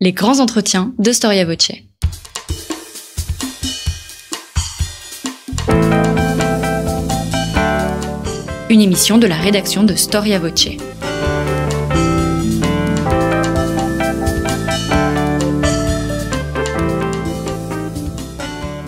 Les grands entretiens de Storia Voce. Une émission de la rédaction de Storia Voce.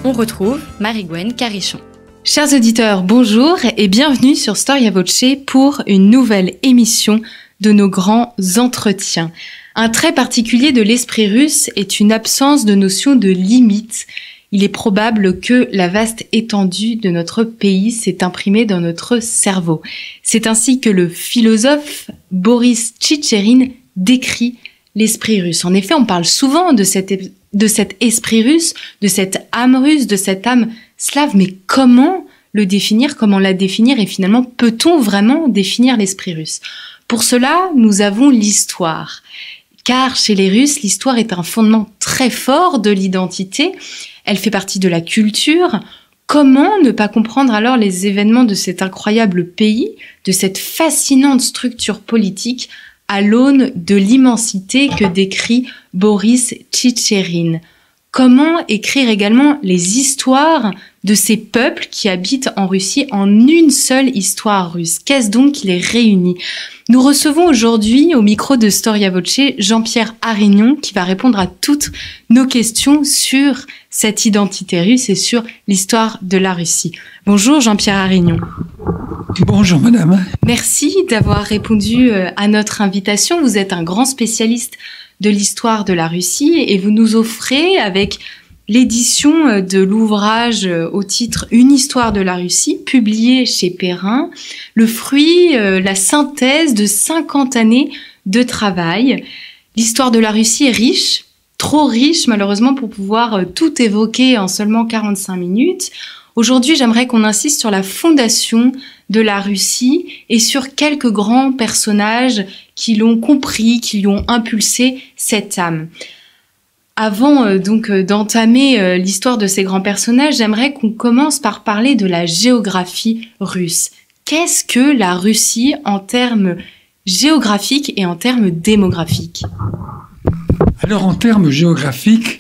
On retrouve Marie-Gwen Carichon. Chers auditeurs, bonjour et bienvenue sur Storia Voce pour une nouvelle émission de nos grands entretiens. Un trait particulier de l'esprit russe est une absence de notion de limite. Il est probable que la vaste étendue de notre pays s'est imprimée dans notre cerveau. C'est ainsi que le philosophe Boris Tchitcherin décrit l'esprit russe. En effet, on parle souvent de cet esprit russe, de cette âme russe, de cette âme slave, mais comment le définir, comment la définir et finalement peut-on vraiment définir l'esprit russe ? Pour cela, nous avons l'histoire. Car chez les Russes, l'histoire est un fondement très fort de l'identité. Elle fait partie de la culture. Comment ne pas comprendre alors les événements de cet incroyable pays, de cette fascinante structure politique à l'aune de l'immensité que décrit Boris Tchitcherin ? Comment écrire également les histoires de ces peuples qui habitent en Russie en une seule histoire russe ? Qu'est-ce donc qui les réunit ? Nous recevons aujourd'hui au micro de Storia Voce Jean-Pierre Arignon qui va répondre à toutes nos questions sur cette identité russe et sur l'histoire de la Russie. Bonjour Jean-Pierre Arignon. Bonjour madame. Merci d'avoir répondu à notre invitation. Vous êtes un grand spécialiste de l'histoire de la Russie et vous nous offrez avec l'édition de l'ouvrage au titre Une histoire de la Russie, publié chez Perrin, le fruit, la synthèse de 50 années de travail. L'histoire de la Russie est riche, trop riche malheureusement pour pouvoir tout évoquer en seulement 45 minutes. Aujourd'hui, j'aimerais qu'on insiste sur la fondation de la Russie et sur quelques grands personnages qui l'ont compris, qui lui ont impulsé cette âme. Avant d'entamer l'histoire de ces grands personnages, j'aimerais qu'on commence par parler de la géographie russe. Qu'est-ce que la Russie en termes géographiques et en termes démographiques ? Alors en termes géographiques,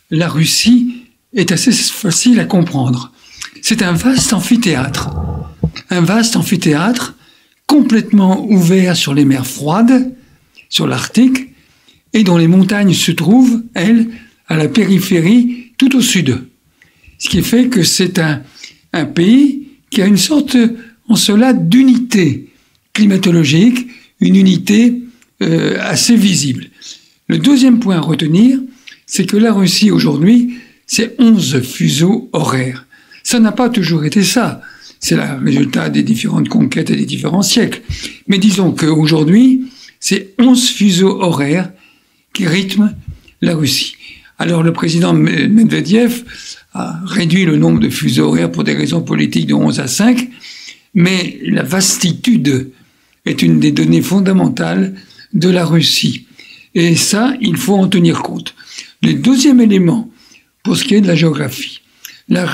la Russie est assez facile à comprendre. C'est un vaste amphithéâtre complètement ouvert sur les mers froides, sur l'Arctique, et dont les montagnes se trouvent, elles, à la périphérie, tout au sud. Ce qui fait que c'est un pays qui a une sorte, en cela, d'unité climatologique, une unité assez visible. Le deuxième point à retenir, c'est que la Russie, aujourd'hui, c'est 11 fuseaux horaires. Ça n'a pas toujours été ça. C'est le résultat des différentes conquêtes et des différents siècles. Mais disons qu'aujourd'hui, c'est 11 fuseaux horaires qui rythment la Russie. Alors le président Medvedev a réduit le nombre de fuseaux horaires pour des raisons politiques de 11 à 5, mais la vastitude est une des données fondamentales de la Russie. Et ça, il faut en tenir compte. Le deuxième élément, pour ce qui est de la géographie, la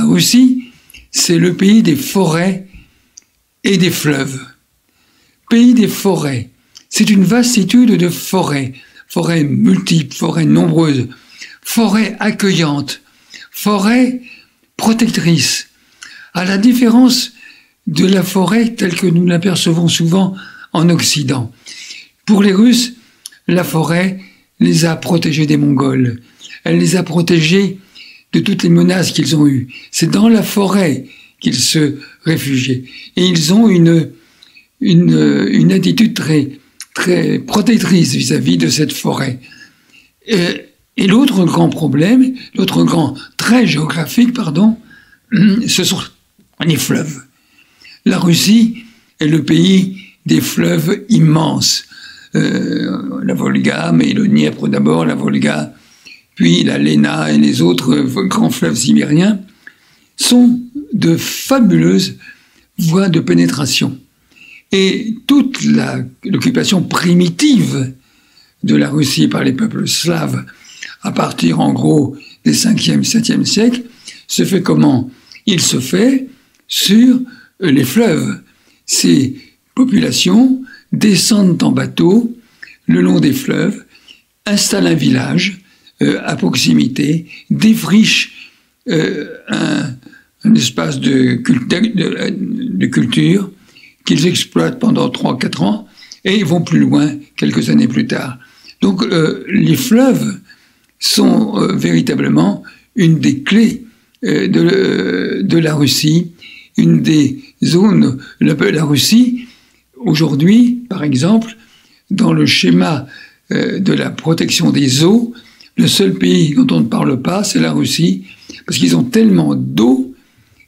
Russie, c'est le pays des forêts et des fleuves. Pays des forêts, c'est une vastitude de forêts. Forêts multiples, forêts nombreuses, forêts accueillantes, forêts protectrices. À la différence de la forêt telle que nous l'apercevons souvent en Occident. Pour les Russes, la forêt les a protégés des Mongols. Elle les a protégés de toutes les menaces qu'ils ont eues. C'est dans la forêt qu'ils se réfugiaient. Et ils ont une attitude très protectrice vis-à-vis de cette forêt. Et l'autre grand problème, l'autre grand trait géographique, ce sont les fleuves. La Russie est le pays des fleuves immenses. La Volga, mais le Dniepr d'abord, la Volga, puis la Lena et les autres grands fleuves sibériens, sont de fabuleuses voies de pénétration. Et toute l'occupation primitive de la Russie par les peuples slaves, à partir en gros des 5e, 7e siècles, se fait comment ? Il se fait sur les fleuves. Ces populations descendent en bateau le long des fleuves installe un village à proximité, défriche un espace de culture qu'ils exploitent pendant 3-4 ans et ils vont plus loin quelques années plus tard. Donc les fleuves sont véritablement une des clés de la Russie, une des zones. La Russie, aujourd'hui, par exemple, dans le schéma de la protection des eaux, le seul pays dont on ne parle pas, c'est la Russie, parce qu'ils ont tellement d'eau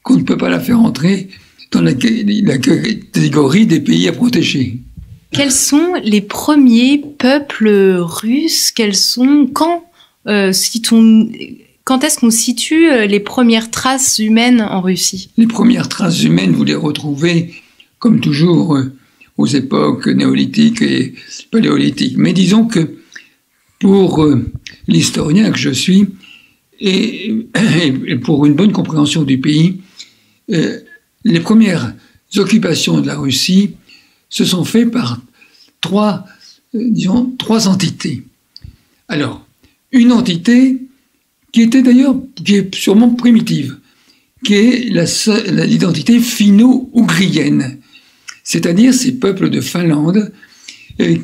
qu'on ne peut pas la faire entrer dans la catégorie des pays à protéger. Quels sont les premiers peuples russes? Quand est-ce qu'on situe les premières traces humaines en Russie? Les premières traces humaines, vous les retrouvez, comme toujours, aux époques néolithiques et paléolithiques. Mais disons que pour l'historien que je suis, et pour une bonne compréhension du pays, les premières occupations de la Russie se sont faites par trois entités. Alors, une entité qui est sûrement primitive, qui est l'identité finno-ougrienne, c'est-à-dire ces peuples de Finlande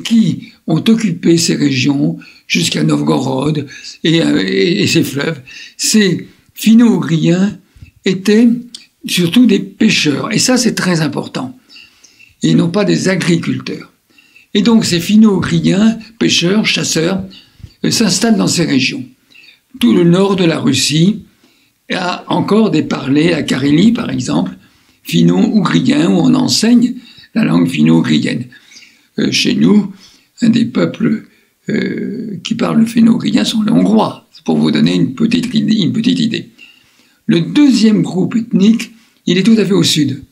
qui ont occupé ces régions jusqu'à Novgorod et ces fleuves. Ces finno-ougriens étaient surtout des pêcheurs, et ça c'est très important. Ils n'ont pas des agriculteurs. Et donc ces finno-ougriens, pêcheurs, chasseurs, s'installent dans ces régions. Tout le nord de la Russie a encore des parlers, la Carélie par exemple, finno-ougriens, où on enseigne la langue finno-ougrienne. Chez nous, un des peuples qui parlent le finno-ougrien sont les Hongrois, pour vous donner une petite idée. Le deuxième groupe ethnique, il est tout à fait au sud.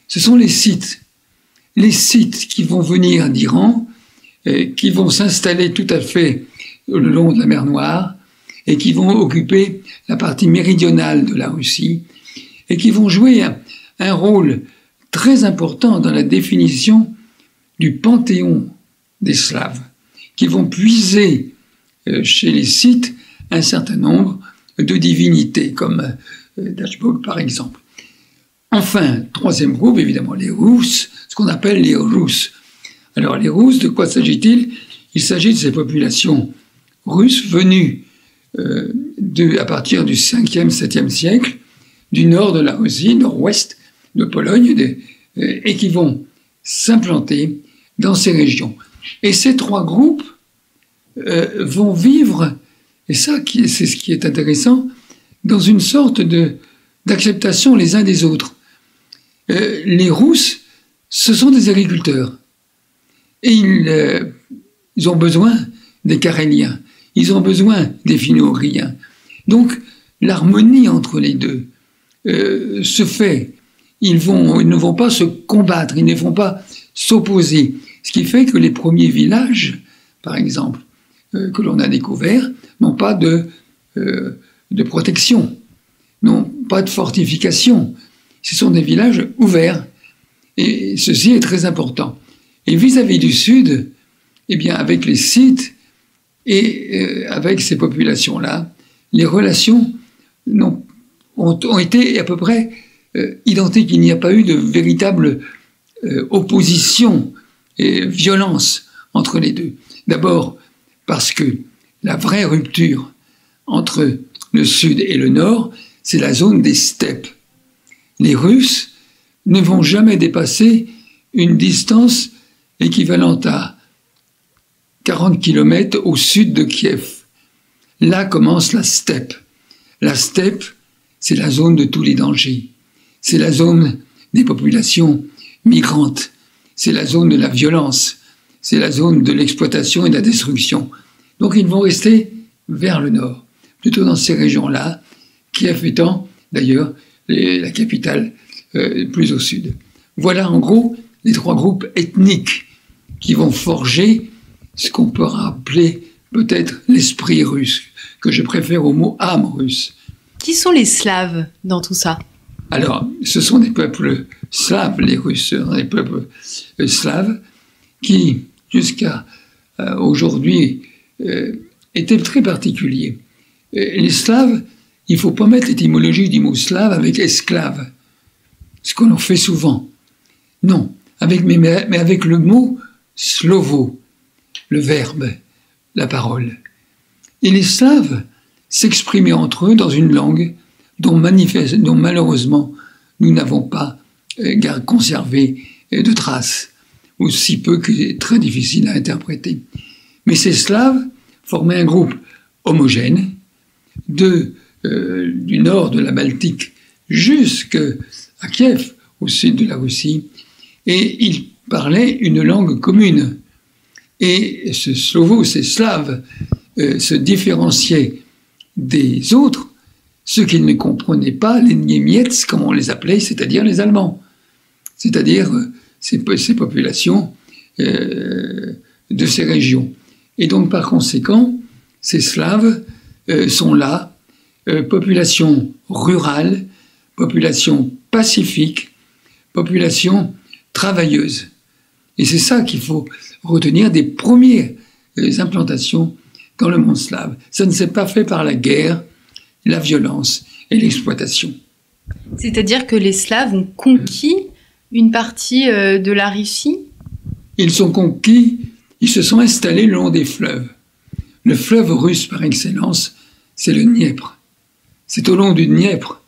Ce sont les Scythes. Les Scythes qui vont venir d'Iran, qui vont s'installer tout à fait le long de la mer Noire, et qui vont occuper la partie méridionale de la Russie, et qui vont jouer un rôle très important dans la définition du panthéon des Slaves, qui vont puiser chez les Scythes un certain nombre de divinités, comme Dashbog par exemple. Enfin, troisième groupe, évidemment, les Russes, ce qu'on appelle les Russes. Alors les Russes, de quoi s'agit-il? Il s'agit de ces populations russes venues à partir du 5e, 7e siècle, du nord de la Russie, nord-ouest de Pologne, et qui vont s'implanter dans ces régions. Et ces trois groupes vont vivre, et ça c'est ce qui est intéressant, dans une sorte d'acceptation les uns des autres. Les Russes, ce sont des agriculteurs. Et ils ont besoin des Caréliens. Ils ont besoin des finno-ougriens. Donc, l'harmonie entre les deux se fait. Ils ne vont pas se combattre, ils ne vont pas s'opposer. Ce qui fait que les premiers villages, par exemple, que l'on a découverts, n'ont pas de protection, n'ont pas de fortification. Ce sont des villages ouverts. Et ceci est très important. Et vis-à-vis du Sud, eh bien, avec les Scythes et avec ces populations-là, les relations ont été à peu près identiques. Il n'y a pas eu de véritable opposition et violence entre les deux. D'abord, parce que la vraie rupture entre le Sud et le Nord, c'est la zone des steppes. Les Russes ne vont jamais dépasser une distance équivalente à 40 km au sud de Kiev. Là commence la steppe. La steppe, c'est la zone de tous les dangers. C'est la zone des populations migrantes. C'est la zone de la violence. C'est la zone de l'exploitation et de la destruction. Donc ils vont rester vers le nord, plutôt dans ces régions-là, Kiev étant d'ailleurs la capitale plus au sud. Voilà en gros les trois groupes ethniques qui vont forger ce qu'on peut appeler peut-être l'esprit russe, que je préfère au mot âme russe. Qui sont les Slaves dans tout ça? Alors, ce sont des peuples slaves, les Russes, des peuples slaves qui, jusqu'à aujourd'hui, était très particulier. Les Slaves, il ne faut pas mettre l'étymologie du mot slave avec esclave, ce qu'on en fait souvent. Non, mais avec le mot slovo, le verbe, la parole. Et les Slaves s'exprimaient entre eux dans une langue dont malheureusement nous n'avons pas conservé de traces, aussi peu que c'est très difficile à interpréter. Mais ces Slaves formaient un groupe homogène du nord de la Baltique jusqu'à Kiev, au sud de la Russie, et ils parlaient une langue commune. Et ces Slaves, se différenciaient des autres, ceux qui ne comprenaient pas les Niemiec, comme on les appelait, c'est-à-dire les Allemands, c'est-à-dire ces populations de ces régions. Et donc, par conséquent, ces Slaves sont là, population rurale, population pacifique, population travailleuse. Et c'est ça qu'il faut retenir des premières implantations dans le monde slave. Ça ne s'est pas fait par la guerre, la violence et l'exploitation. C'est-à-dire que les Slaves ont conquis une partie de la Russie? Ils sont conquis, ils se sont installés le long des fleuves. Le fleuve russe par excellence, c'est le Dniepr. C'est au long du Dniepr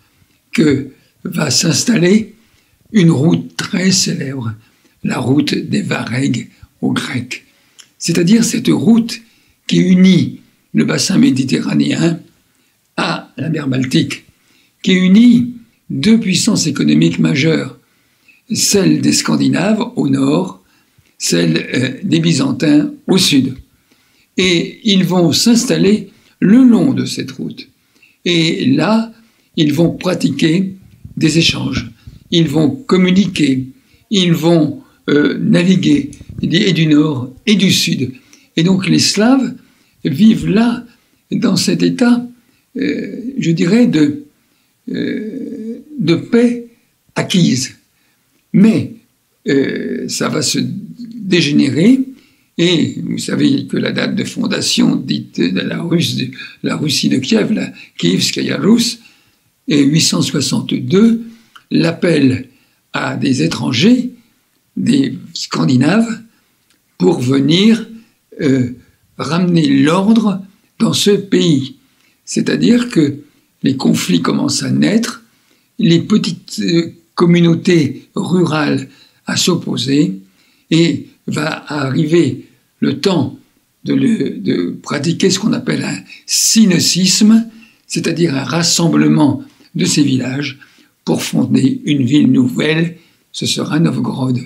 que va s'installer une route très célèbre, la route des Varegs aux Grecs. C'est-à-dire cette route qui unit le bassin méditerranéen à la mer Baltique, qui unit deux puissances économiques majeures, celle des Scandinaves au nord, celle des Byzantins au sud. Et ils vont s'installer le long de cette route. Et là, ils vont pratiquer des échanges, ils vont communiquer, ils vont naviguer, et du nord et du sud. Et donc les Slaves vivent là, dans cet état, je dirais, de paix acquise. Mais ça va se dégénérer, et vous savez que la date de fondation dite de la Russie de Kiev, la Kievskaya Rus, est 862, l'appel à des étrangers, des Scandinaves, pour venir ramener l'ordre dans ce pays. C'est-à-dire que les conflits commencent à naître, les petites communautés rurales à s'opposer, et va arriver le temps de pratiquer ce qu'on appelle un synocisme, c'est-à-dire un rassemblement de ces villages pour fonder une ville nouvelle, ce sera Novgorod,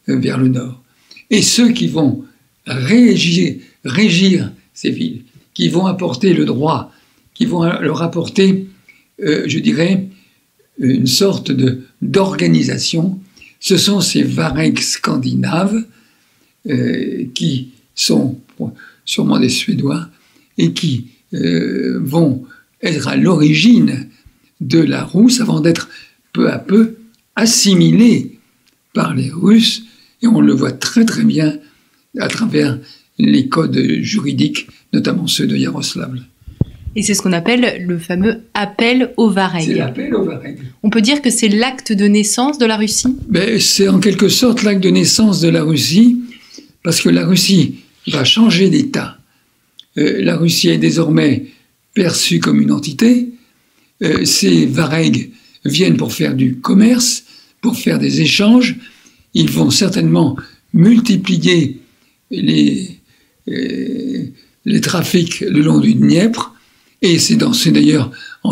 vers le nord. Et ceux qui vont régir ces villes, qui vont apporter le droit, qui vont leur apporter, je dirais, une sorte d'organisation, ce sont ces Varegs scandinaves qui sont sûrement des Suédois et qui vont être à l'origine de la Rousse avant d'être peu à peu assimilés par les Russes, et on le voit très très bien à travers les codes juridiques, notamment ceux de Iaroslavl. Et c'est ce qu'on appelle le fameux appel au Vareg. C'est l'appel au Vareg. On peut dire que c'est l'acte de naissance de la Russie? C'est en quelque sorte l'acte de naissance de la Russie, parce que la Russie va changer d'état. La Russie est désormais perçue comme une entité. Ces Varegs viennent pour faire du commerce, pour faire des échanges. Ils vont certainement multiplier les trafics le long du Dniepr. Et c'est d'ailleurs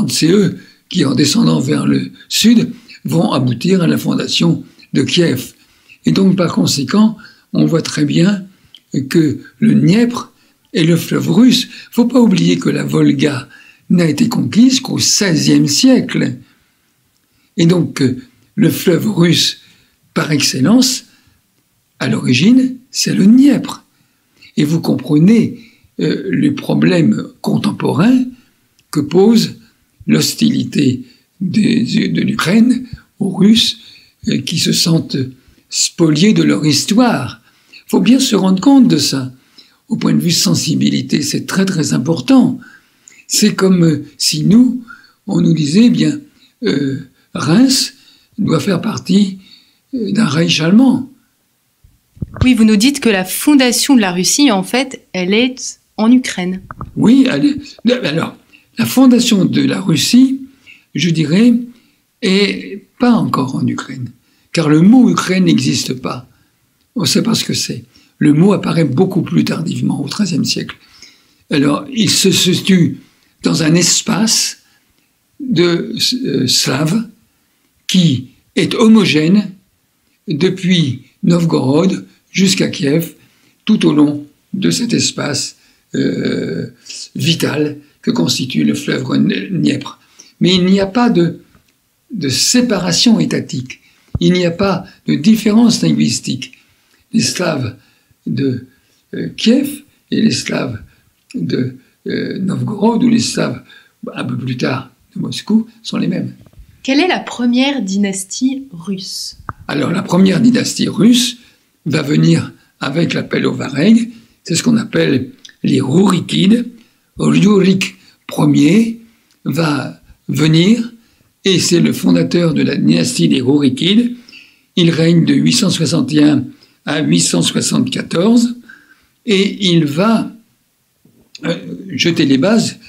c'est eux qui, en descendant vers le sud, vont aboutir à la fondation de Kiev. Et donc, par conséquent, on voit très bien que le Dniepr est le fleuve russe. Il ne faut pas oublier que la Volga n'a été conquise qu'au XVIe siècle. Et donc, le fleuve russe, par excellence, à l'origine, c'est le Dniepr. Et vous comprenez les problèmes contemporains que pose l'hostilité de l'Ukraine aux Russes qui se sentent spoliés de leur histoire. Il faut bien se rendre compte de ça. au point de vue sensibilité, c'est très très important. C'est comme si nous, on nous disait, bien, Reims doit faire partie d'un Reich allemand. Oui, vous nous dites que la fondation de la Russie, en fait, elle est en Ukraine. Oui, alors, la fondation de la Russie, je dirais, est pas encore en Ukraine. Car le mot Ukraine n'existe pas. On ne sait pas ce que c'est. Le mot apparaît beaucoup plus tardivement, au XIIIe siècle. Alors, il se situe dans un espace de Slaves qui est homogène depuis Novgorod jusqu'à Kiev, tout au long de cet espace vital que constitue le fleuve Dniepr. Mais il n'y a pas de séparation étatique. Il n'y a pas de différence linguistique. Les Slaves de Kiev et les Slaves de Novgorod, ou les Slaves un peu plus tard de Moscou, sont les mêmes. Quelle est la première dynastie russe? Alors, la première dynastie russe va venir avec l'appel au Varennes. C'est ce qu'on appelle les Rourikides. Rurik Ier va venir, et c'est le fondateur de la dynastie des Rourikides. Il règne de 861 à 874, et il va jeter les bases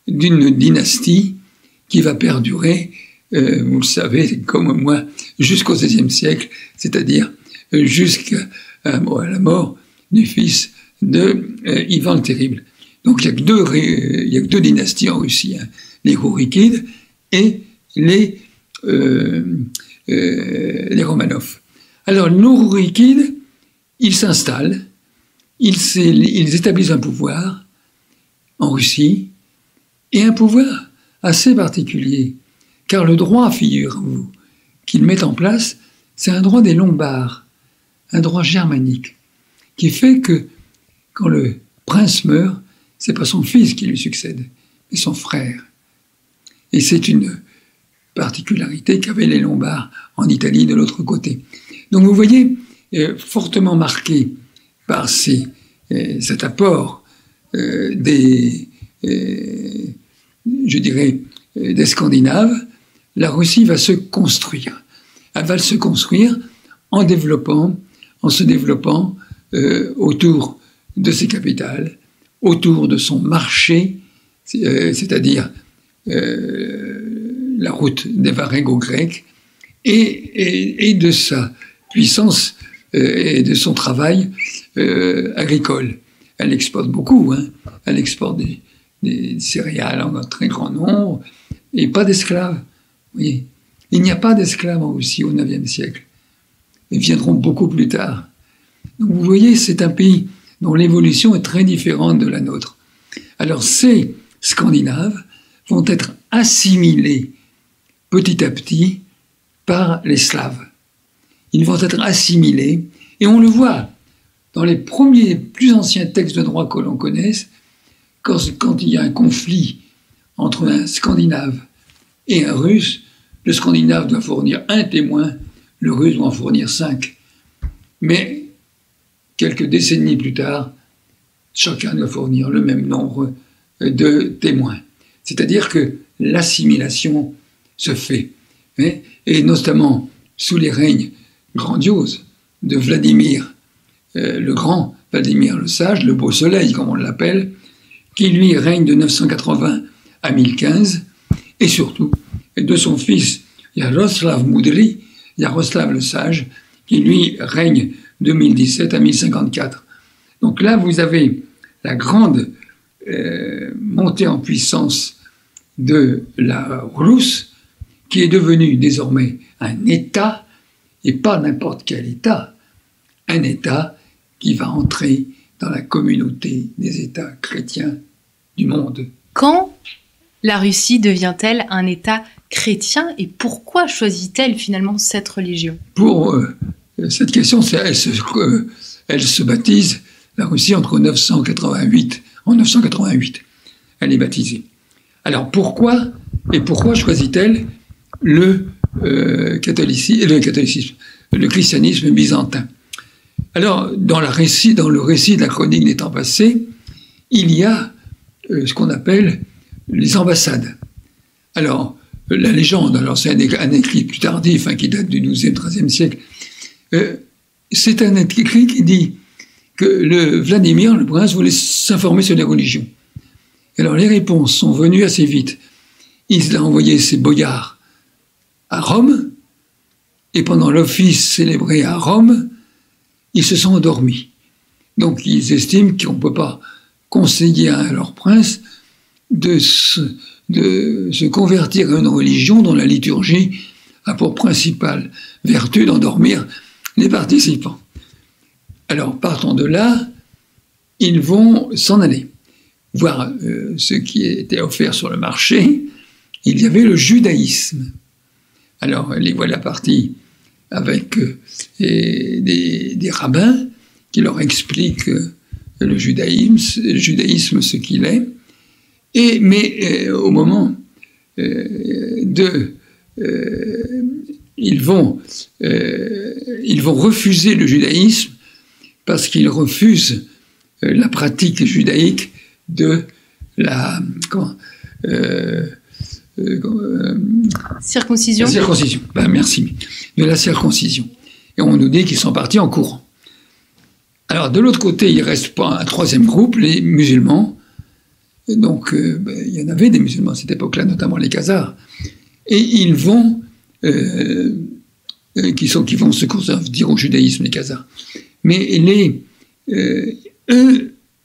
d'une dynastie qui va perdurer, vous le savez comme moi, jusqu'au XVIe siècle, c'est-à-dire jusqu'à la mort du fils de Ivan le Terrible. Donc il n'y a que deux dynasties en Russie, hein, les Rourikides et les Romanov. Alors nos Rourikides, ils s'installent, ils établissent un pouvoir en Russie, et un pouvoir assez particulier, car le droit, figurez-vous, qu'ils mettent en place, c'est un droit des Lombards, un droit germanique, qui fait que quand le prince meurt, c'est pas son fils qui lui succède, mais son frère. Et c'est une particularité qu'avaient les Lombards en Italie de l'autre côté. Donc vous voyez, fortement marqué par cet apport des Scandinaves, la Russie va se construire. Elle va se construire en se développant autour de ses capitales, autour de son marché, c'est-à-dire la route des Varennes-Grecs, et de sa puissance et de son travail agricole. Elle exporte beaucoup, hein. Elle exporte des céréales en très grand nombre, et pas d'esclaves. Oui. Il n'y a pas d'esclaves en Russie au IXe siècle. Ils viendront beaucoup plus tard. Donc vous voyez, c'est un pays dont l'évolution est très différente de la nôtre. Alors ces Scandinaves vont être assimilés petit à petit par les Slaves. Ils vont être assimilés, et on le voit dans les premiers, plus anciens textes de droit que l'on connaisse, quand il y a un conflit entre un Scandinave et un Russe, le Scandinave doit fournir un témoin, le Russe doit en fournir 5. Mais quelques décennies plus tard, chacun doit fournir le même nombre de témoins. C'est-à-dire que l'assimilation se fait. Et notamment sous les règnes grandioses de Vladimir le Grand, Vladimir le Sage, le Beau Soleil comme on l'appelle, qui lui règne de 980 à 1015, et surtout de son fils Yaroslav Moudry, Yaroslav le Sage, qui lui règne de 1017 à 1054. Donc là, vous avez la grande montée en puissance de la Russe, qui est devenue désormais un État, et pas n'importe quel État, un État qui va entrer dans la communauté des États chrétiens du monde. Quand la Russie devient-elle un État chrétien, et pourquoi choisit-elle finalement cette religion? Pour cette question, elle se baptise, la Russie, en 988. Elle est baptisée. Alors pourquoi choisit-elle le christianisme byzantin? Alors, dans le récit de la chronique des temps passés, il y a ce qu'on appelle les ambassades. Alors, la légende, alors c'est un écrit plus tardif, qui date du XIIe, XIIIe siècle, c'est un écrit qui dit que Vladimir, le prince, voulait s'informer sur les religions. Alors, les réponses sont venues assez vite. Il a envoyé ses boyards à Rome, et pendant l'office célébré à Rome, ils se sont endormis. Donc, ils estiment qu'on ne peut pas conseiller à leur prince de se convertir à une religion dont la liturgie a pour principale vertu d'endormir les participants. Alors, partant de là, ils vont s'en aller. Voir ce qui était offert sur le marché, il y avait le judaïsme. Alors, les voilà partis avec des rabbins qui leur expliquent le judaïsme ce qu'il est. Mais au moment ils vont refuser le judaïsme parce qu'ils refusent la pratique judaïque de la circoncision. La circoncision. Merci. De la circoncision. Et on nous dit qu'ils sont partis en courant. Alors, de l'autre côté, il reste pas un troisième groupe, les musulmans. Et donc, il y en avait des musulmans à cette époque-là, notamment les Khazars. Et ils vont, qui vont se convertir au judaïsme, les Khazars. Mais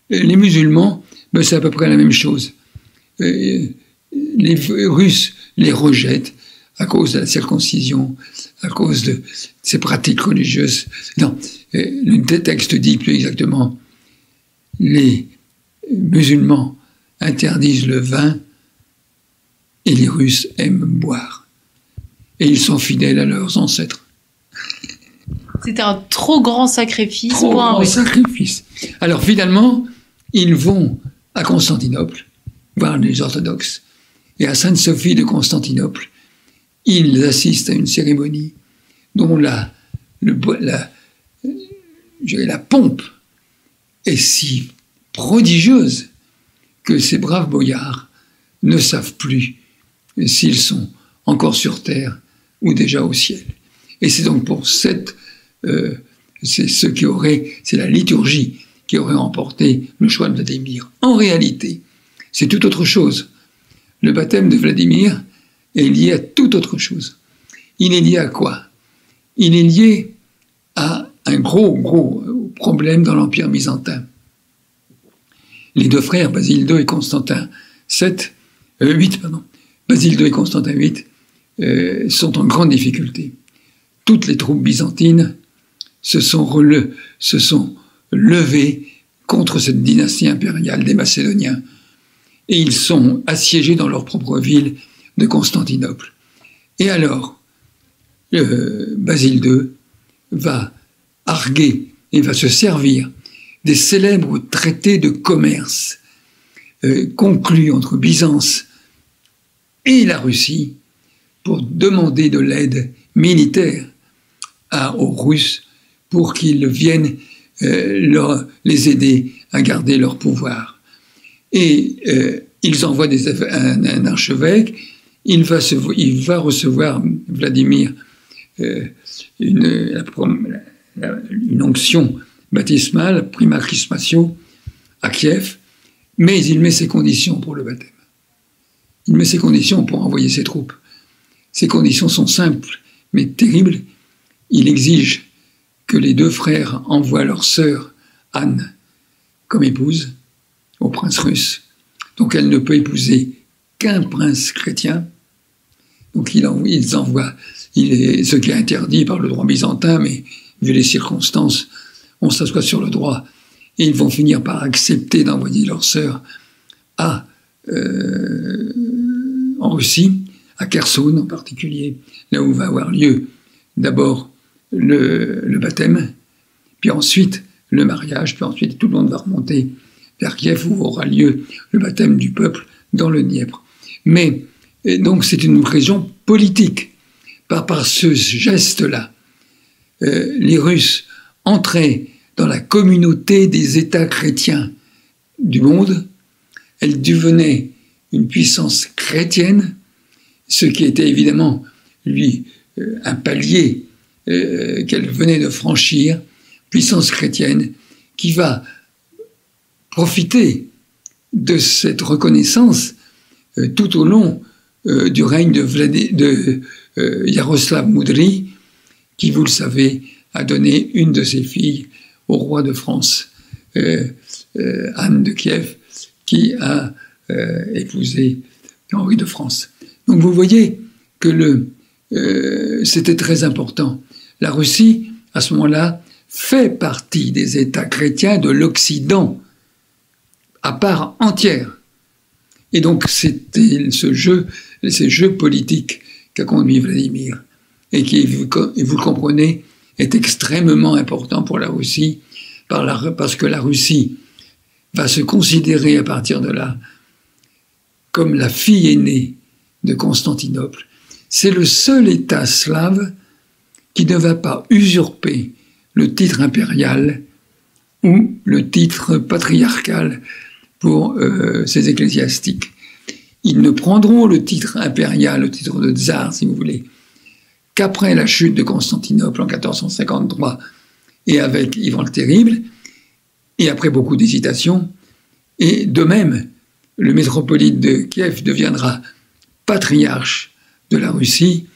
les musulmans, c'est à peu près la même chose. Les Russes les rejettent à cause de la circoncision, à cause de ces pratiques religieuses. Non, le texte dit plus exactement, les musulmans interdisent le vin et les Russes aiment boire. Et ils sont fidèles à leurs ancêtres. C'était un trop grand sacrifice pour un Russe. Sacrifice. Alors finalement, ils vont à Constantinople, voir les orthodoxes. Et à Sainte-Sophie de Constantinople, ils assistent à une cérémonie dont la pompe est si prodigieuse que ces braves boyards ne savent plus s'ils sont encore sur terre ou déjà au ciel. Et c'est donc pour c'est la liturgie qui aurait emporté le choix de Vladimir. En réalité, c'est tout autre chose. Le baptême de Vladimir est lié à toute autre chose. Il est lié à quoi? Il est lié à un gros problème dans l'Empire byzantin. Les deux frères, Basile II et Constantin VIII, Basile II et Constantin VIII sont en grande difficulté. Toutes les troupes byzantines se sont levées contre cette dynastie impériale des Macédoniens. Et ils sont assiégés dans leur propre ville de Constantinople. Et alors, Basile II va arguer et va se servir des célèbres traités de commerce conclus entre Byzance et la Russie pour demander de l'aide militaire aux Russes pour qu'ils viennent les aider à garder leur pouvoir. Et ils envoient un archevêque, il va recevoir Vladimir une onction baptismale, prima chrismatio, à Kiev, mais il met ses conditions pour le baptême. Il met ses conditions pour envoyer ses troupes. Ces conditions sont simples, mais terribles. Il exige que les deux frères envoient leur sœur, Anne, comme épouse au prince russe. Donc elle ne peut épouser qu'un prince chrétien. Donc ils envoient, ce qui est interdit par le droit byzantin, mais vu les circonstances, on s'assoit sur le droit. Et ils vont finir par accepter d'envoyer leur sœur en Russie, à Kherson en particulier, là où va avoir lieu d'abord le baptême, puis ensuite le mariage, puis ensuite tout le monde va remonter vers Kiev où aura lieu le baptême du peuple dans le Dniepr. Mais donc c'est une raison politique. Par ce geste-là, les Russes entraient dans la communauté des États chrétiens du monde. Elle devenait une puissance chrétienne, ce qui était évidemment, lui, un palier qu'elle venait de franchir, puissance chrétienne, qui va profiter de cette reconnaissance tout au long du règne de Yaroslav Moudry, qui, vous le savez, a donné une de ses filles au roi de France, Anne de Kiev, qui a épousé Henri de France. Donc vous voyez que c'était très important. La Russie, à ce moment-là, fait partie des États chrétiens de l'Occident, à part entière. Et donc c'était ces jeux politiques qu'a conduit Vladimir, et qui, vous le comprenez, est extrêmement important pour la Russie, parce que la Russie va se considérer à partir de là comme la fille aînée de Constantinople. C'est le seul État slave qui ne va pas usurper le titre impérial ou le titre patriarcal pour ses ecclésiastiques. Ils ne prendront le titre impérial, le titre de tsar, si vous voulez, qu'après la chute de Constantinople en 1453 et avec Ivan le Terrible, et après beaucoup d'hésitations. Et de même, le métropolite de Kiev deviendra patriarche de la Russie,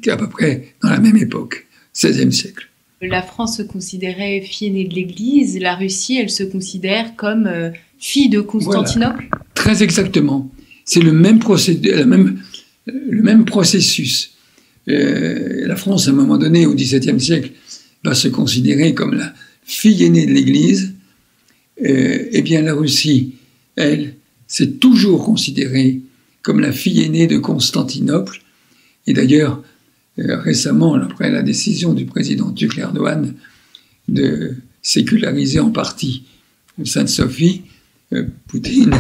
à peu près dans la même époque, XVIe siècle. La France se considérait fille aînée de l'Église, la Russie, elle se considère comme fille de Constantinople. Voilà. Très exactement. C'est le même processus. La France, à un moment donné, au XVIIe siècle, va se considérer comme la fille aînée de l'Église. Eh bien, la Russie, elle, s'est toujours considérée comme la fille aînée de Constantinople. Et d'ailleurs, récemment, après la décision du président turc Erdogan de séculariser en partie Sainte-Sophie, Poutine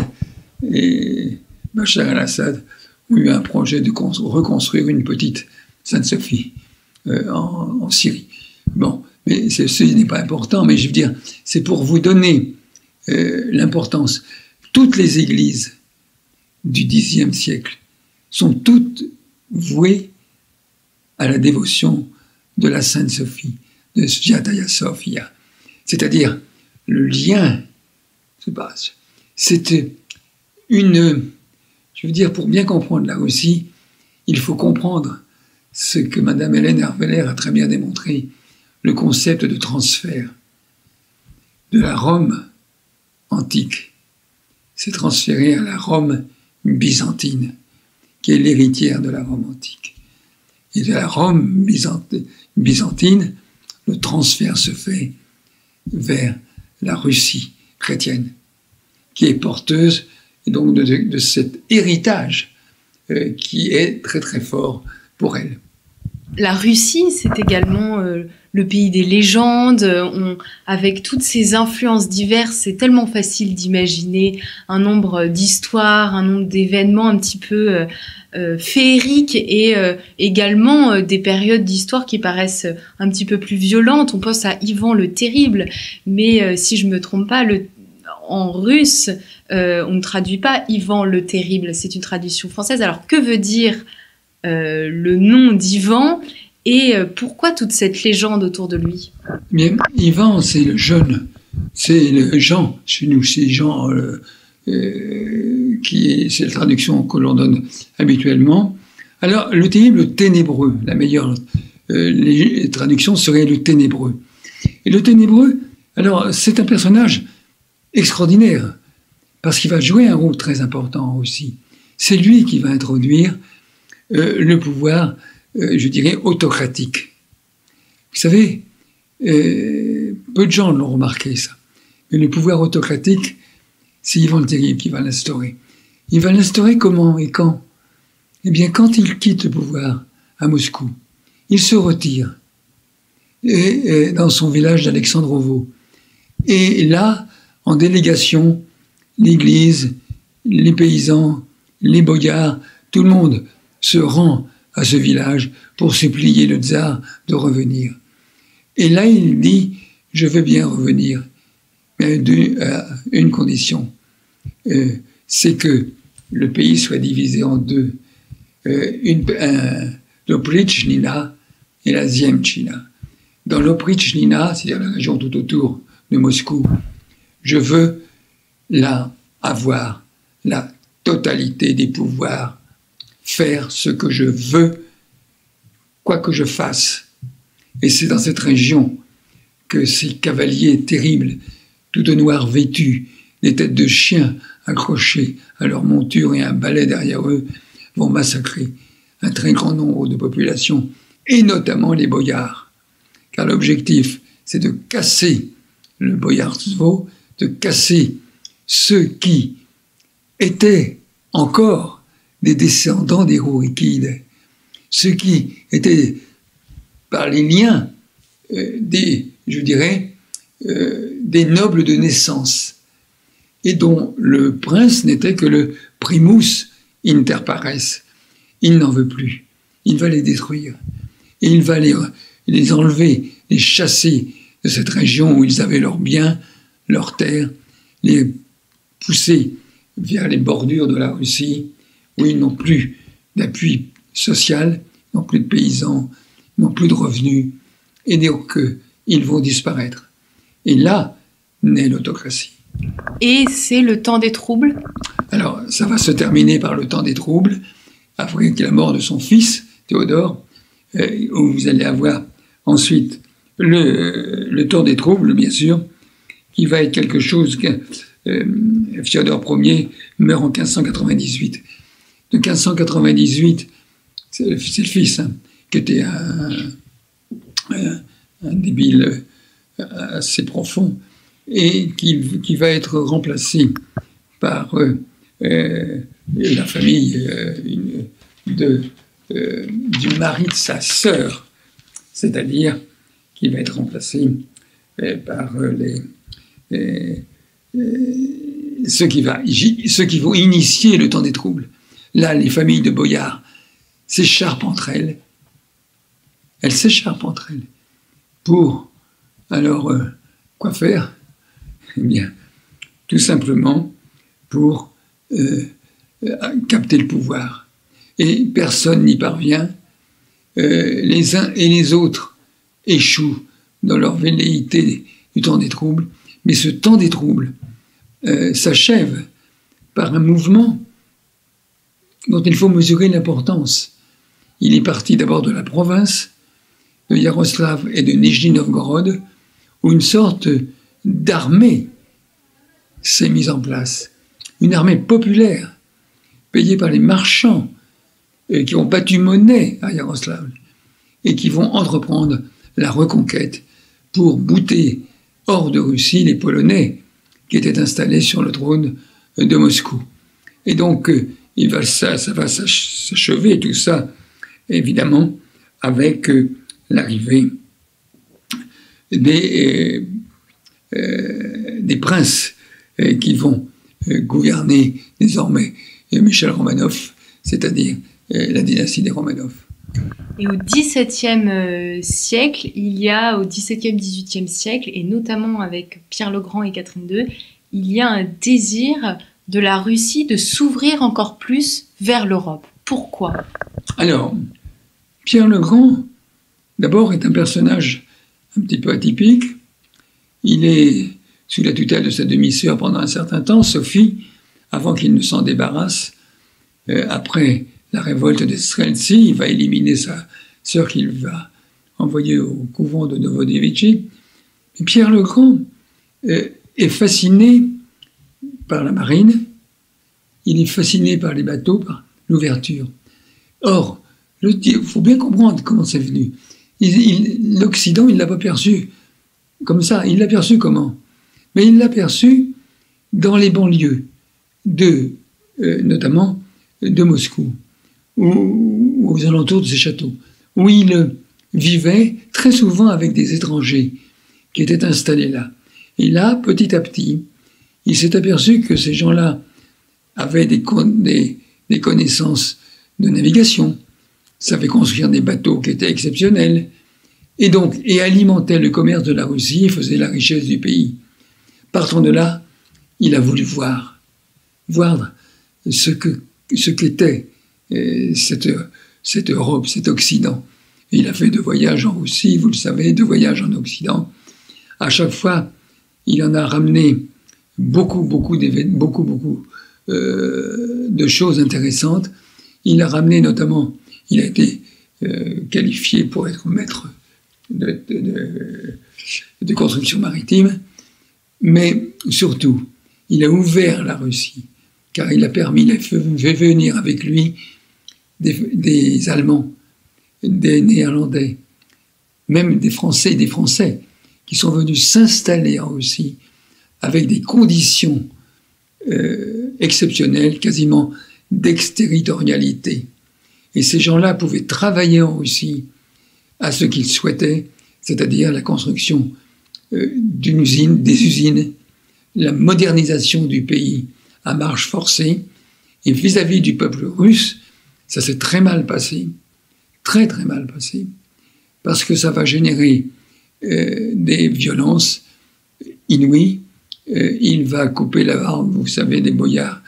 et Bachar el-Assad ont eu un projet de reconstruire une petite Sainte-Sophie en Syrie. Bon, mais ceci n'est pas important, mais je veux dire, c'est pour vous donner l'importance. Toutes les églises du Xe siècle sont toutes vouées à la dévotion de la Sainte Sophie, de Sviataya Sophia. C'est-à-dire, le lien se passe. C'est je veux dire, pour bien comprendre la Russie, il faut comprendre ce que Madame Hélène Herveler a très bien démontré, le concept de transfert de la Rome antique. C'est transféré à la Rome byzantine, qui est l'héritière de la Rome antique. Et de la Rome byzantine, le transfert se fait vers la Russie chrétienne, qui est porteuse et donc de cet héritage qui est très très fort pour elle. La Russie, c'est également le pays des légendes. Avec toutes ces influences diverses, c'est tellement facile d'imaginer un nombre d'histoires, un nombre d'événements un petit peu féeriques et également des périodes d'histoire qui paraissent un petit peu plus violentes. On pense à Ivan le Terrible, mais si je me trompe pas, en russe, on ne traduit pas Ivan le Terrible, c'est une traduction française. Alors que veut dire le nom d'Ivan et pourquoi toute cette légende autour de lui? Bien, Ivan, c'est le jeune, c'est le Jean, chez nous c'est Jean, c'est la traduction que l'on donne habituellement. Alors, le terrible, le ténébreux, la meilleure traduction serait le ténébreux. Et le ténébreux, alors c'est un personnage extraordinaire, parce qu'il va jouer un rôle très important aussi. C'est lui qui va introduire le pouvoir, je dirais, autocratique. Vous savez, peu de gens l'ont remarqué, ça. Mais le pouvoir autocratique, c'est Ivan le Terrible qui va l'instaurer. Il va l'instaurer comment et quand? Eh bien, quand il quitte le pouvoir à Moscou, il se retire dans son village d'Alexandrovo. Et là, en délégation, l'Église, les paysans, les boyards, tout le monde se rend à ce village pour supplier le tsar de revenir. Et là, il dit, je veux bien revenir, mais à une condition, c'est que le pays soit divisé en deux, l'Oprichnina et la Ziemtchina. Dans l'Oprichnina, c'est-à-dire la région tout autour de Moscou, je veux là avoir la totalité des pouvoirs, faire ce que je veux, quoi que je fasse. Et c'est dans cette région que ces cavaliers terribles, tout de noir vêtus, des têtes de chiens accrochées à leur monture et un balai derrière eux, vont massacrer un très grand nombre de populations, et notamment les boyards. Car l'objectif, c'est de casser le boyarstvo, de casser ceux qui étaient encore des descendants des Rourikides, ceux qui étaient par les liens des nobles de naissance, et dont le prince n'était que le primus inter pares. Il n'en veut plus. Il va les détruire. Et il va les enlever, les chasser de cette région où ils avaient leurs biens, leurs terres, les pousser vers les bordures de la Russie, où ils n'ont plus d'appui social, n'ont plus de paysans, n'ont plus de revenus, et donc ils vont disparaître. Et là naît l'autocratie. Et c'est le temps des troubles? Alors, ça va se terminer par le temps des troubles, après la mort de son fils, Théodore, où vous allez avoir ensuite le temps des troubles, bien sûr, qui va être quelque chose que Fiodor Ier meurt en 1598. De 1598, c'est le fils, qui était un débile assez profond, et qui va être remplacé par la famille du mari de sa sœur, c'est-à-dire qui va être remplacé par ceux qui vont initier le temps des troubles. Là, les familles de boyards s'écharpent entre elles. Elles s'écharpent entre elles. Pour, alors, quoi faire? Eh bien, tout simplement pour capter le pouvoir. Et personne n'y parvient. Les uns et les autres échouent dans leur velléité du temps des troubles. Mais ce temps des troubles s'achève par un mouvement dont il faut mesurer l'importance. Il est parti d'abord de la province, de Yaroslav et de Nijni Novgorod, où une sorte d'armée s'est mise en place. Une armée populaire, payée par les marchands qui ont battu monnaie à Yaroslav et qui vont entreprendre la reconquête pour bouter hors de Russie les Polonais qui étaient installés sur le trône de Moscou. Et donc, ça va s'achever, tout ça, évidemment, avec l'arrivée des princes qui vont gouverner désormais Michel Romanov, c'est-à-dire la dynastie des Romanov. Et au XVIIe siècle, il y a au XVIIe, XVIIIe siècle, et notamment avec Pierre le Grand et Catherine II, il y a un désir de la Russie de s'ouvrir encore plus vers l'Europe. Pourquoi? Alors, Pierre le Grand, d'abord, est un personnage un petit peu atypique. Il est sous la tutelle de sa demi-sœur pendant un certain temps, Sophie, avant qu'il ne s'en débarrasse. Après la révolte des Streltsy, il va éliminer sa sœur qu'il va envoyer au couvent de Novodevitchi. Et Pierre le Grand est fasciné par la marine, il est fasciné par les bateaux, par l'ouverture. Or, il faut bien comprendre comment c'est venu. L'Occident, il ne l'a pas perçu comme ça. Il l'a perçu comment? Mais il l'a perçu dans les banlieues, notamment de Moscou, ou aux alentours de ces châteaux, où il vivait très souvent avec des étrangers qui étaient installés là. Et là, petit à petit, il s'est aperçu que ces gens-là avaient des connaissances de navigation, savaient construire des bateaux qui étaient exceptionnels, et alimentait le commerce de la Russie et faisait la richesse du pays. Partant de là, il a voulu voir ce qu'était cette Europe, cet Occident. Et il a fait 2 voyages en Russie, vous le savez, 2 voyages en Occident. À chaque fois, il en a ramené beaucoup de choses intéressantes. Il a ramené notamment, il a été qualifié pour être maître de construction maritime, mais surtout, il a ouvert la Russie, car il a fait venir avec lui des Allemands, des Néerlandais, même des Français qui sont venus s'installer en Russie avec des conditions exceptionnelles, quasiment d'exterritorialité. Et ces gens-là pouvaient travailler en Russie à ce qu'ils souhaitaient, c'est-à-dire la construction des usines, la modernisation du pays à marche forcée. Et vis-à-vis du peuple russe, ça s'est très mal passé, très très mal passé, parce que ça va générer des violences inouïes. Il va couper la barbe, vous savez, des boyards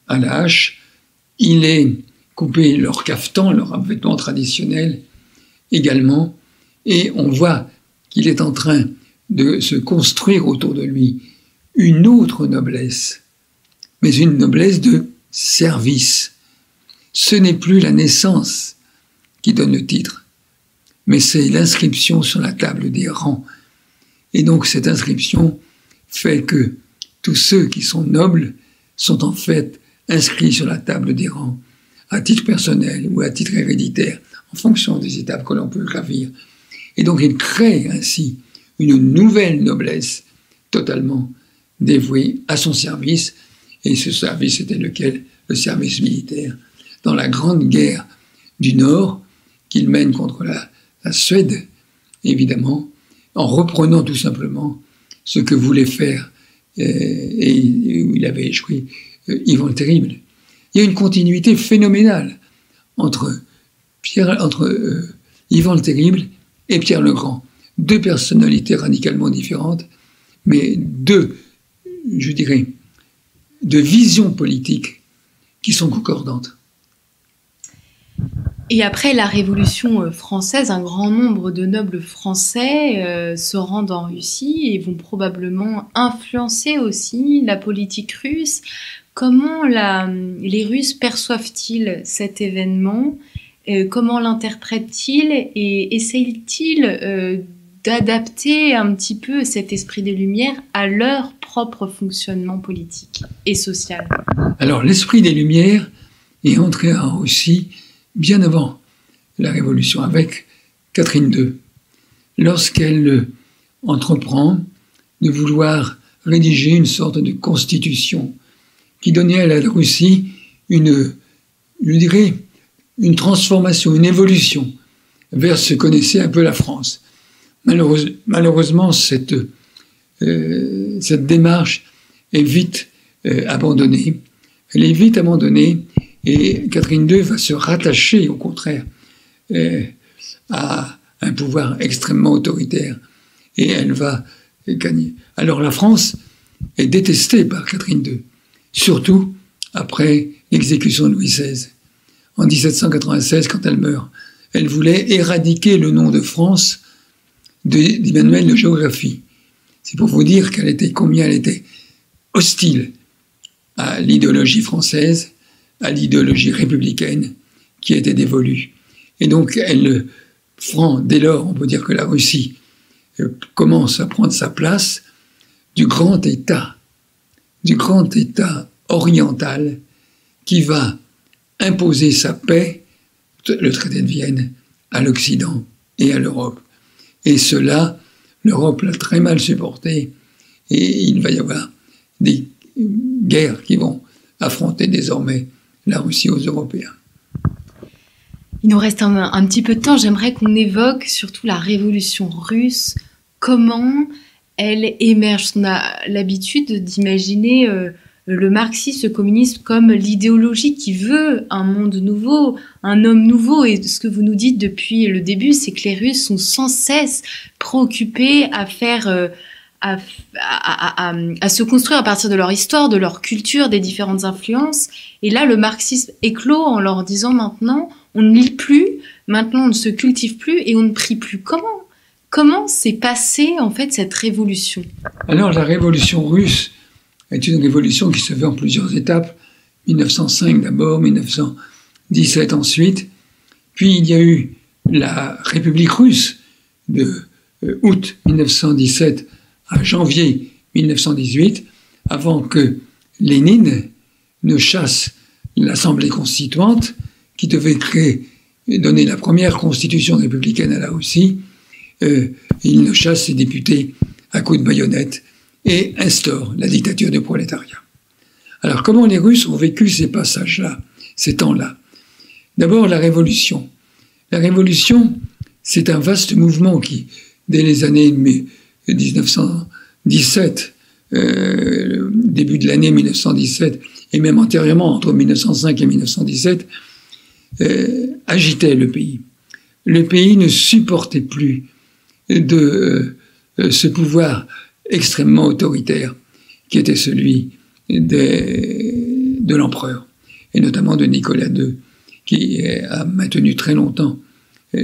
à la hache. Il est coupé leur cafetan, leur vêtement traditionnel également. Et on voit qu'il est en train de se construire autour de lui une autre noblesse, mais une noblesse de service. Ce n'est plus la naissance qui donne le titre, mais c'est l'inscription sur la table des rangs. Et donc cette inscription fait que tous ceux qui sont nobles sont en fait inscrits sur la table des rangs, à titre personnel ou à titre héréditaire, en fonction des étapes que l'on peut gravir. Et donc il crée ainsi une nouvelle noblesse totalement dévouée à son service. Et ce service était lequel? Le service militaire. Dans la grande guerre du Nord qu'il mène contre la Suède, évidemment, en reprenant tout simplement ce que voulait faire et où il avait échoué Ivan le Terrible. Il y a une continuité phénoménale entre Ivan le Terrible et Pierre le Grand. 2 personnalités radicalement différentes, mais 2 visions politiques qui sont concordantes. Et après la Révolution française, un grand nombre de nobles français se rendent en Russie et vont probablement influencer aussi la politique russe. Comment les Russes perçoivent-ils cet événement? Comment l'interprètent-ils et essayent-ils d'adapter un petit peu cet esprit des Lumières à leur propre fonctionnement politique et social? Alors, l'esprit des Lumières est entré en Russie bien avant la Révolution, avec Catherine II, lorsqu'elle entreprend de vouloir rédiger une sorte de constitution qui donnait à la Russie une transformation, une évolution vers ce que connaissait un peu la France. Malheureusement, cette démarche est vite abandonnée. Elle est vite abandonnée et Catherine II va se rattacher, au contraire, à un pouvoir extrêmement autoritaire. Et elle va gagner. Alors la France est détestée par Catherine II, surtout après l'exécution de Louis XVI. En 1796, quand elle meurt, elle voulait éradiquer le nom de France des manuels de géographie. C'est pour vous dire combien elle était hostile à l'idéologie française, à l'idéologie républicaine qui était dévolue. Et donc, elle prend, dès lors, on peut dire que la Russie commence à prendre sa place du grand État oriental qui va imposer sa paix, le traité de Vienne, à l'Occident et à l'Europe. Et cela, l'Europe l'a très mal supporté et il va y avoir des guerres qui vont affronter désormais la Russie aux Européens. Il nous reste un petit peu de temps. J'aimerais qu'on évoque surtout la révolution russe. Comment elle émerge? On a l'habitude d'imaginer le marxisme, le communisme comme l'idéologie qui veut un monde nouveau, un homme nouveau. Et ce que vous nous dites depuis le début, c'est que les Russes sont sans cesse préoccupés à faire... à se construire à partir de leur histoire, de leur culture, des différentes influences. Et là, le marxisme éclot en leur disant maintenant, on ne lit plus, maintenant on ne se cultive plus et on ne prie plus. Comment s'est passée en fait cette révolution? Alors la révolution russe est une révolution qui se fait en plusieurs étapes. 1905 d'abord, 1917 ensuite. Puis il y a eu la République russe de août 1917 à janvier 1918, avant que Lénine ne chasse l'Assemblée constituante, qui devait donner la première constitution républicaine à la Russie. Il ne chasse ses députés à coups de baïonnette et instaure la dictature du prolétariat. Alors, comment les Russes ont vécu ces passages-là, ces temps-là? D'abord, la Révolution. La Révolution, c'est un vaste mouvement qui, dès les années 1917, début de l'année 1917, et même antérieurement, entre 1905 et 1917, agitait le pays. Le pays ne supportait plus de ce pouvoir extrêmement autoritaire qui était celui de l'empereur, et notamment de Nicolas II, qui a maintenu très longtemps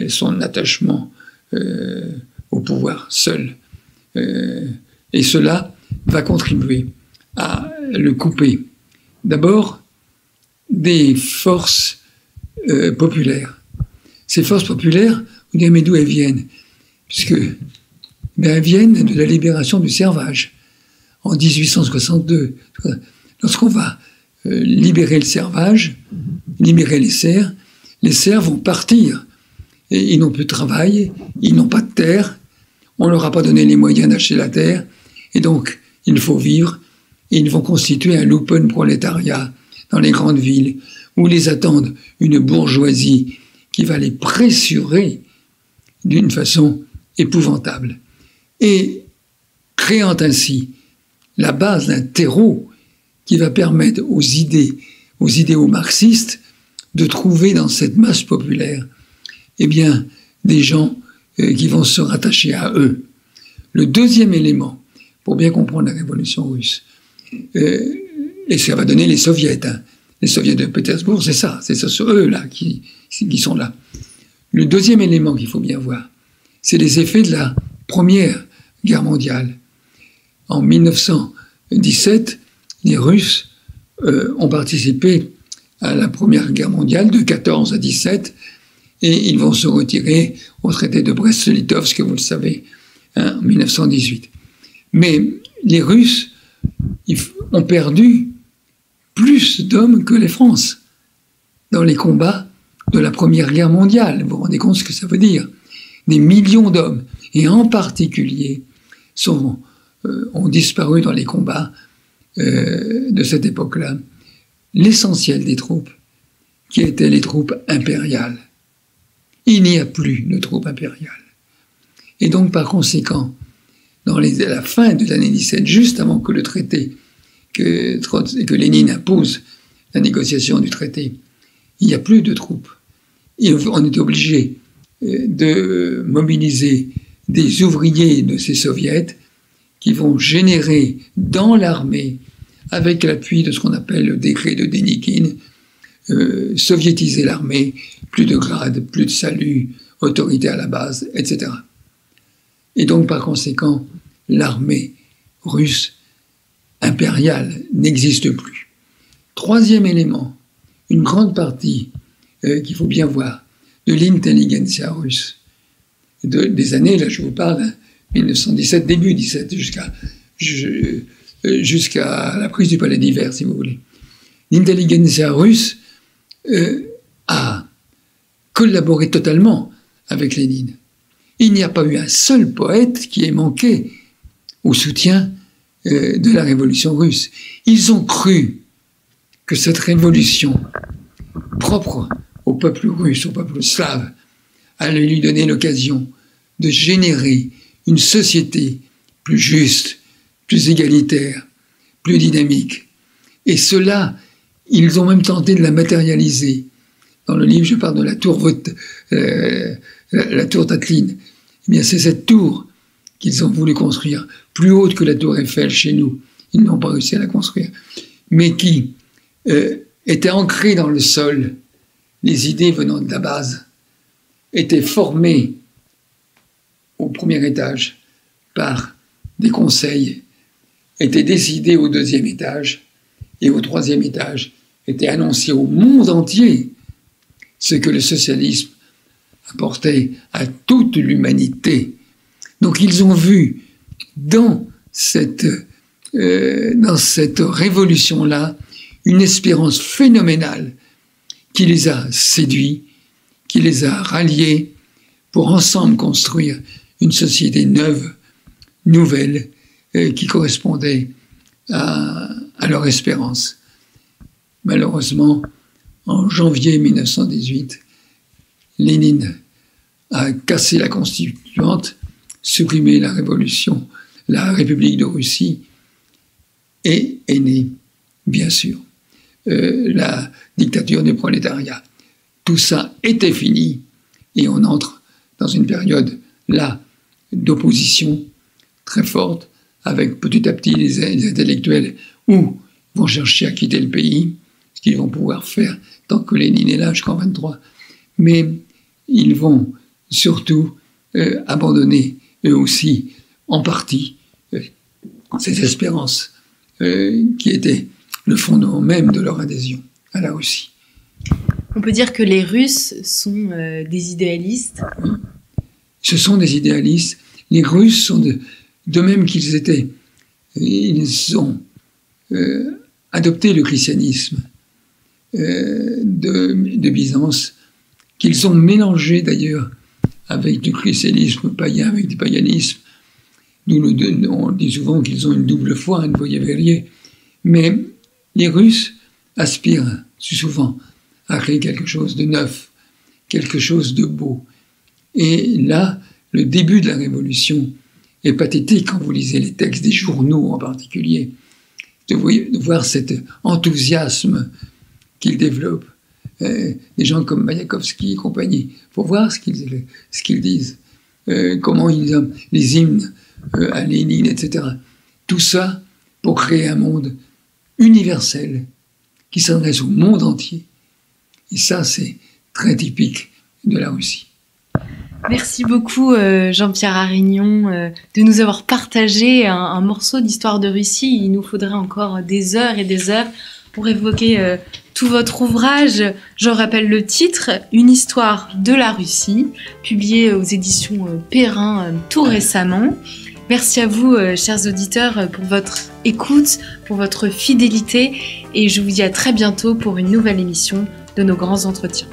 son attachement au pouvoir seul. Et cela va contribuer à le couper. D'abord, des forces populaires. Ces forces populaires, vous direz, mais d'où elles viennent? Puisque elles viennent de la libération du servage en 1862. Lorsqu'on va libérer le servage, libérer les serfs vont partir. Et ils n'ont plus de travail, ils n'ont pas de terre, on ne leur a pas donné les moyens d'acheter la terre, et donc il faut vivre, et ils vont constituer un lumpenprolétariat dans les grandes villes, où les attendent une bourgeoisie qui va les pressurer d'une façon épouvantable, et créant ainsi la base d'un terreau qui va permettre aux idéaux marxistes de trouver dans cette masse populaire des gens qui vont se rattacher à eux. Le deuxième élément, pour bien comprendre la révolution russe, et ça va donner les soviets, les soviets de Pétersbourg, c'est ça, c'est eux-là qui sont là. Le deuxième élément qu'il faut bien voir, c'est les effets de la Première Guerre mondiale. En 1917, les Russes ont participé à la Première Guerre mondiale de 14 à 17, et ils vont se retirer au traité de Brest-Litovsk, vous le savez, en 1918. Mais les Russes ont perdu plus d'hommes que les France dans les combats de la Première Guerre mondiale. Vous vous rendez compte ce que ça veut dire? Des millions d'hommes, et en particulier, ont disparu dans les combats de cette époque-là. L'essentiel des troupes, qui étaient les troupes impériales. Il n'y a plus de troupes impériales. Et donc, par conséquent, à la fin de l'année 17, juste avant que le traité, que Lénine impose la négociation du traité, il n'y a plus de troupes. Et on est obligé de mobiliser des ouvriers de ces soviets qui vont générer dans l'armée, avec l'appui de ce qu'on appelle le décret de Dénikine, soviétiser l'armée, plus de grades, plus de salut, autorité à la base, etc. Et donc, par conséquent, l'armée russe impériale n'existe plus. Troisième élément, une grande partie qu'il faut bien voir de l'intelligentsia russe, des années, là je vous parle, 1917, début 17, jusqu'à la prise du palais d'hiver, si vous voulez. L'intelligentsia russe a collaboré totalement avec Lénine. Il n'y a pas eu un seul poète qui ait manqué au soutien de la révolution russe. Ils ont cru que cette révolution propre au peuple russe, au peuple slave, allait lui donner l'occasion de générer une société plus juste, plus égalitaire, plus dynamique. Et cela, ils ont même tenté de la matérialiser. Dans le livre, je parle de la tour Tatlin. Eh bien, c'est cette tour qu'ils ont voulu construire, plus haute que la tour Eiffel chez nous. Ils n'ont pas réussi à la construire. Mais qui était ancrée dans le sol. Les idées venant de la base étaient formées au premier étage par des conseils, étaient décidées au deuxième étage, et au troisième étage était annoncé au monde entier ce que le socialisme apportait à toute l'humanité. Donc ils ont vu dans cette révolution-là une espérance phénoménale qui les a séduits, qui les a ralliés pour ensemble construire une société neuve, nouvelle, qui correspondait à leur espérance. Malheureusement, en janvier 1918, Lénine a cassé la constituante, supprimé la révolution, la République de Russie, et est née, bien sûr, la dictature du prolétariat. Tout ça était fini, et on entre dans une période, là, d'opposition très forte, avec petit à petit les intellectuels ou vont chercher à quitter le pays, ce qu'ils vont pouvoir faire tant que Lénine est là jusqu'en 1923. Mais ils vont surtout abandonner, eux aussi, en partie, ces espérances qui étaient le fondement même de leur adhésion à la Russie. On peut dire que les Russes sont des idéalistes. Ce sont des idéalistes. Les Russes sont de même qu'ils étaient. Ils ont adopté le christianisme de Byzance, qu'ils ont mélangé d'ailleurs avec du christianisme païen, avec du paganisme. On dit souvent qu'ils ont une double foi, vous voyez. Mais les Russes aspirent souvent à créer quelque chose de neuf, quelque chose de beau. Et là, le début de la Révolution est pathétique quand vous lisez les textes des journaux en particulier, de voir cet enthousiasme qu'ils développent. Des gens comme Mayakovsky et compagnie, pour voir ce qu'ils disent, comment les hymnes à Lénine, etc. Tout ça pour créer un monde universel qui s'adresse au monde entier. Et ça, c'est très typique de la Russie. Merci beaucoup Jean-Pierre Arignon de nous avoir partagé un morceau d'histoire de Russie. Il nous faudrait encore des heures et des heures pour évoquer tout votre ouvrage. Je rappelle le titre, Une histoire de la Russie, publié aux éditions Perrin tout récemment. Merci à vous, chers auditeurs, pour votre écoute, pour votre fidélité, et je vous dis à très bientôt pour une nouvelle émission de nos grands entretiens.